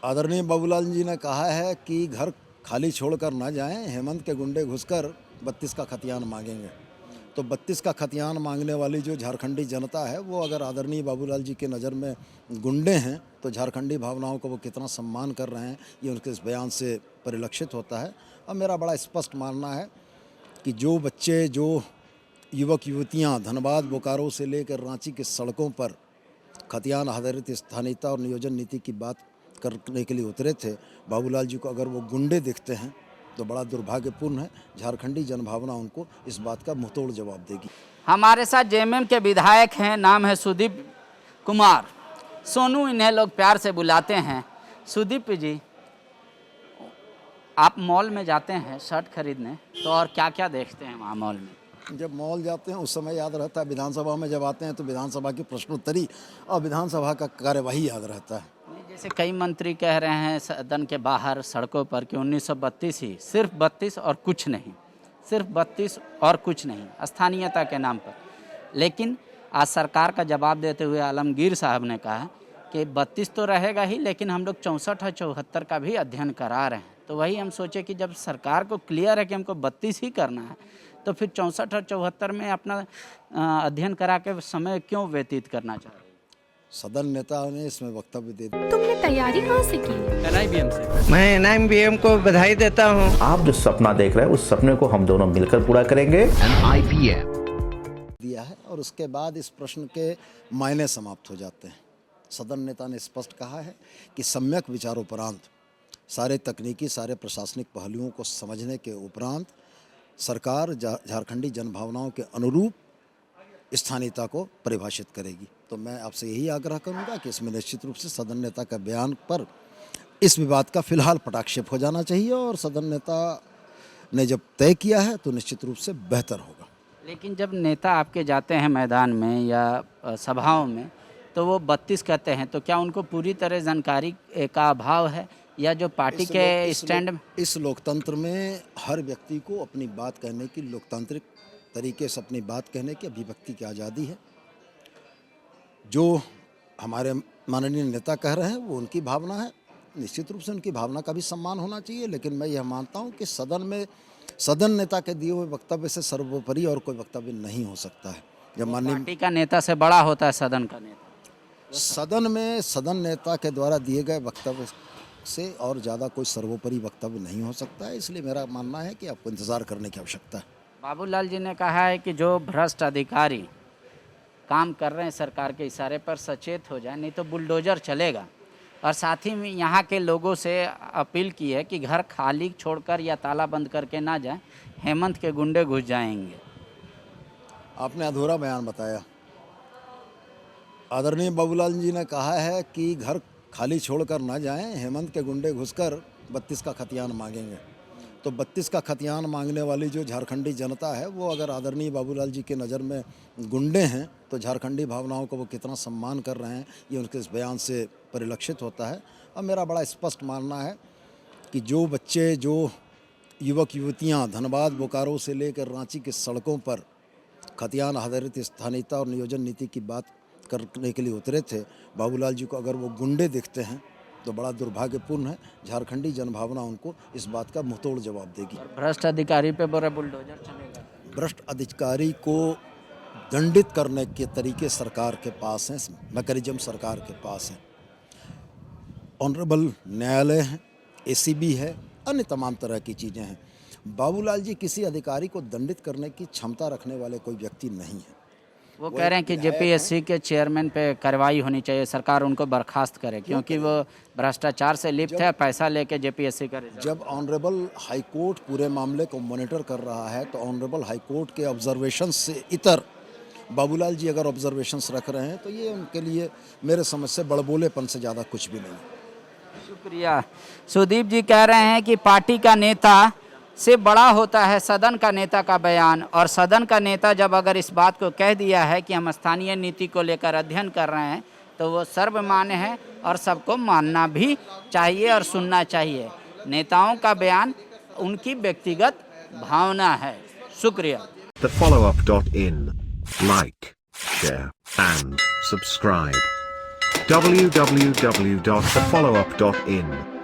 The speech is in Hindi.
आदरणीय बाबूलाल जी ने कहा है कि घर खाली छोड़कर ना जाएं, हेमंत के गुंडे घुसकर 32 का खतियान मांगेंगे। तो 32 का खतियान मांगने वाली जो झारखंडी जनता है वो अगर आदरणीय बाबूलाल जी के नज़र में गुंडे हैं तो झारखंडी भावनाओं को वो कितना सम्मान कर रहे हैं ये उनके इस बयान से परिलक्षित होता है। अब मेरा बड़ा स्पष्ट मानना है कि जो बच्चे, जो युवक युवतियाँ धनबाद बोकारो से लेकर रांची के सड़कों पर खतियान आधारित स्थानीयता और नियोजन नीति की बात करने के लिए उतरे थे, बाबूलाल जी को अगर वो गुंडे दिखते हैं तो बड़ा दुर्भाग्यपूर्ण है। झारखंडी जनभावना उनको इस बात का मुंहतोड़ जवाब देगी। हमारे साथ जेएमएम के विधायक हैं, नाम है सुदीप कुमार, सोनू इन्हें लोग प्यार से बुलाते हैं। सुदीप जी, आप मॉल में जाते हैं शर्ट खरीदने, तो और क्या क्या देखते हैं वहाँ मॉल में? जब मॉल जाते हैं उस समय याद रहता है, विधानसभा में जब आते हैं तो विधानसभा की प्रश्नोत्तरी और विधानसभा का कार्यवाही याद रहता है। जैसे कई मंत्री कह रहे हैं सदन के बाहर सड़कों पर कि 1932 ही, सिर्फ 32 और कुछ नहीं, सिर्फ 32 और कुछ नहीं, स्थानीयता के नाम पर। लेकिन आज सरकार का जवाब देते हुए आलमगीर साहब ने कहा कि 32 तो रहेगा ही, लेकिन हम लोग 64 और 74 का भी अध्ययन करा रहे हैं। तो वही हम सोचे कि जब सरकार को क्लियर है कि हमको 32 ही करना है, तो फिर 64 और 74 में अपना अध्ययन करा के समय क्यों व्यतीत करना चाह रहे हैं? सदन नेता ने इसमें वक्तव्य दे दिया। तुमने तैयारी कहाँ से की? NIBM से। मैं NIBM को बधाई देता हूँ। आप जो सपना देख रहे हैं उस सपने को हम दोनों मिलकर पूरा करेंगे। दिया है और उसके बाद इस प्रश्न के मायने समाप्त हो जाते हैं। सदन नेता ने स्पष्ट कहा है कि सम्यक विचारोपरांत सारे तकनीकी, सारे प्रशासनिक पहलुओं को समझने के उपरांत सरकार झारखंडी जनभावनाओं के अनुरूप स्थानीयता को परिभाषित करेगी। तो मैं आपसे यही आग्रह करूंगा कि इसमें निश्चित रूप से सदन नेता का बयान पर इस विवाद का फिलहाल पटाक्षेप हो जाना चाहिए और सदन नेता ने जब तय किया है तो निश्चित रूप से बेहतर होगा। लेकिन जब नेता आपके जाते हैं मैदान में या सभाओं में तो वो 32 कहते हैं, तो क्या उनको पूरी तरह जानकारी का अभाव है या जो पार्टी के स्टैंड में? इस लोकतंत्र में हर व्यक्ति को अपनी बात कहने की, लोकतांत्रिक तरीके से अपनी बात कहने की, अभिव्यक्ति की आज़ादी है। जो हमारे माननीय नेता कह रहे हैं वो उनकी भावना है, निश्चित रूप से उनकी भावना का भी सम्मान होना चाहिए। लेकिन मैं यह मानता हूं कि सदन में सदन नेता के दिए हुए वक्तव्य से सर्वोपरि और कोई वक्तव्य नहीं हो सकता है। जब माननीय पार्टी का नेता से बड़ा होता है सदन का नेता। सदन में सदन नेता के द्वारा दिए गए वक्तव्य से और ज़्यादा कोई सर्वोपरि वक्तव्य नहीं हो सकता है। इसलिए मेरा मानना है कि आपको इंतज़ार करने की आवश्यकता है। बाबूलाल जी ने कहा है कि जो भ्रष्ट अधिकारी काम कर रहे हैं सरकार के इशारे पर सचेत हो जाए, नहीं तो बुलडोजर चलेगा। और साथ ही में यहाँ के लोगों से अपील की है कि घर खाली छोड़कर या ताला बंद करके ना जाएं, हेमंत के गुंडे घुस जाएंगे। आपने अधूरा बयान बताया। आदरणीय बाबूलाल जी ने कहा है कि घर खाली छोड़कर ना जाएं, हेमंत के गुंडे घुसकर 32 का खतियान मांगेंगे। तो 32 का खतियान मांगने वाली जो झारखंडी जनता है वो अगर आदरणीय बाबूलाल जी के नज़र में गुंडे हैं तो झारखंडी भावनाओं को वो कितना सम्मान कर रहे हैं ये उनके इस बयान से परिलक्षित होता है। अब मेरा बड़ा स्पष्ट मानना है कि जो बच्चे, जो युवक युवतियाँ धनबाद बोकारो से लेकर रांची के सड़कों पर खतियान आधारित स्थानीयता और नियोजन नीति की बात करने के लिए उतरे थे, बाबूलाल जी को अगर वो गुंडे दिखते हैं तो बड़ा दुर्भाग्यपूर्ण है। झारखंडी जनभावना उनको इस बात का मुंहतोड़ जवाब देगी। भ्रष्ट अधिकारी पे बोले बुलडोजर चलेगा। भ्रष्ट अधिकारी को दंडित करने के तरीके सरकार के पास हैं, मैकेनिज्म सरकार के पास है। ऑनरेबल न्यायालय है, ACB है, अन्य तमाम तरह की चीज़ें हैं। बाबूलाल जी किसी अधिकारी को दंडित करने की क्षमता रखने वाले कोई व्यक्ति नहीं है। वो कह रहे हैं कि JPSC के चेयरमैन पे कार्रवाई होनी चाहिए, सरकार उनको बर्खास्त करे क्योंकि वो भ्रष्टाचार से लिप्त है, पैसा लेके JPSC का रिजल्ट। जब ऑनरेबल हाई कोर्ट पूरे मामले को मॉनिटर कर रहा है तो ऑनरेबल हाई कोर्ट के ऑब्जर्वेशंस से इतर बाबूलाल जी अगर ऑब्जर्वेशंस रख रहे हैं तो ये उनके लिए मेरे समझ से बड़बोलेपन से ज़्यादा कुछ भी नहीं। शुक्रिया। सुदीप जी कह रहे हैं कि पार्टी का नेता से बड़ा होता है सदन का नेता का बयान, और सदन का नेता जब अगर इस बात को कह दिया है कि हम स्थानीय नीति को लेकर अध्ययन कर रहे हैं तो वो सर्वमान्य है और सबको मानना भी चाहिए और सुनना चाहिए। नेताओं का बयान उनकी व्यक्तिगत भावना है। शुक्रिया। thefollowup.in. Like, share, and subscribe. www.thefollowup.in